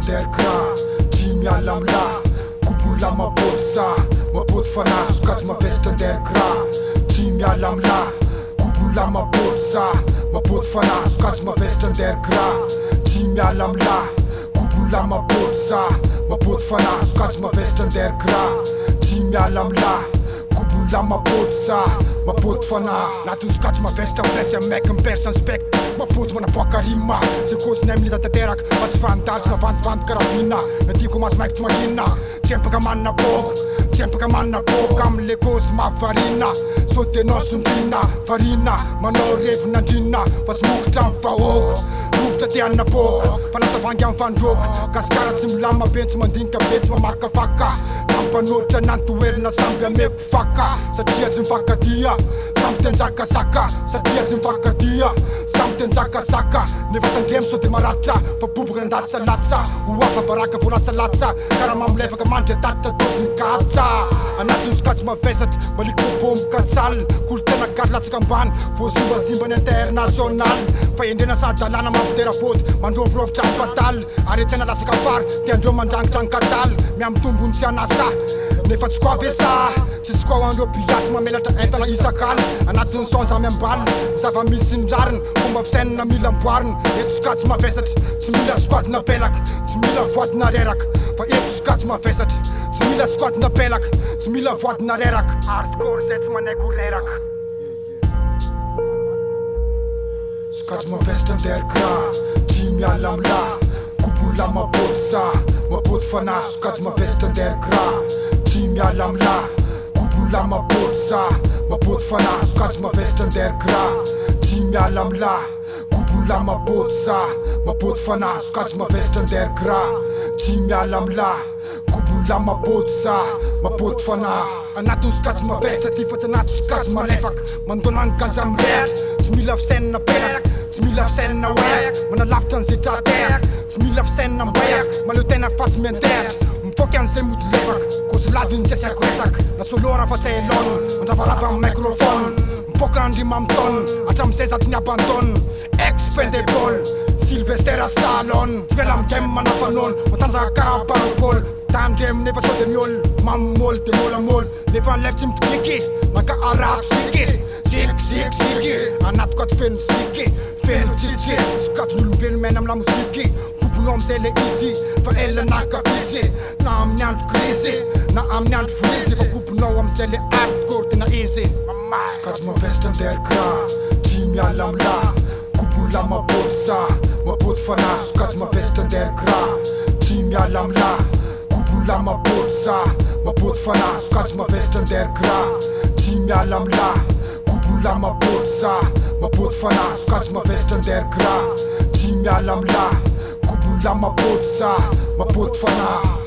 der kra tsy miala amla kobola mapody za mapody fanahy sokajy mavesitra der kra tsy miala amla kobola mapody za mapody fanahy sokajy mavesitra der kra tsy miala amla kobola mapody za mapody fanahy sokajy mavesitra der kra tsy miala amla kobola mapody za mapody fanahy natony sokajy mavesitra ampresy amaiky mipersa inspect mapody manaboaka rima zay kosiny amin'ny tanteraka fa tsy fanidalitra navandivandy karavina natiako maso maiky tsy mahinina tsy empaka manina bôka tsy empaka manina bôka amle kosy mavarina sotenao sondrina varina manao revinandrina fa sy mokotra amin'ny vahoaka rovotra tianina bôka fanasavangy amin'ny fandroka kasikara tsy milama be tsy mandinika be tsy mamakafaka nampanotra nantoerina samby ameko faka satria tsy mifakadia samby tenjakazaka satria tsy mifakadia samby tenjakazaka nefa tandremo so de maratra fa boboka nandatsalatsa ho afabaraka volatsalatsa karaha mamilevaka mandry atatitra dosiny katsa anatiny sokajy mavesatra malikobô mikatsaly kolotsaina gady latsaka ambany voazimbazimba international fa endrena sadalana mampitera vody mandrovirovitra ampataly ary etsena latsaka fary tiandreo mandrangitranykataly miamitombony tsy anasa nefa tsy koa vesa tsisy koa hoandreo piatsy mamelatra entana isakaly anatiny sonja miambaly zava-misy ndrariny fomba fisainana mila amboariny eto sokajy mavesatra tsy mila sokadina pelaka tsy mila voadina reraka fa eto sokajy mavesatra tsy mila sokadina pelaka tsy mila voadina reraka hardcore zay tsy manaiko reraka sokajy mavesatra der kra tsy miala amla kobola mapody za mapody fanahy sokajy mavesatra der kra tsy miala amla kobola mapody za mapody fanahy sokajy mavesitra der kra tsy miala amla kobola mapody za mapody fanahy sokajy mavesitra der kra tsy miala amla kobola mapody za mapody fanahy anatiny sokajy mavesatra ty fa tsy anaty sokajy malefaka mandona ny ganja mirehatra tsy mila fisainana pelaka tsy mila fisainana oeaka manalavitra an'izay trateraka tsy mila fisainana mboeaka maleo tena fa tsy mianteratra mifoka an'izay mody lefaka kosy laviny tsy asiako resaka na solora fa tsy elona mandravarava amin'ny microphone mifoka andrima amin'ny tone hatram'izay zaty ny abandone expendable Sylvester Stallone tivela amin'ny game manafanona matanjaka karaha parapôle tandremo nefa sao de miôlo mamimoly de môlamôly nefa nilevy tsy mitokiky naka arako siky ziky anatoko ato feno ziky feno tsitsy sokajy nyolombelo maina amina moziky kobonao am'izay le izy fa ela nakavisy na amin'ny andro krisy na amin'ny andro frisy fa kobonao am'izay le hardcore tena izy sokajy mavesitra der kra tsy miala amla kobola mapody za mapody fanahy sokajy mavesitra der kra tsy miala amla kobola mapody za mapody fanahy sokajy mavesitra der kra tsy miala amla kobola mapody za mapody fanahy sokajy mavesitra der kra tsy miala amla kobola mapody za mapody fanahy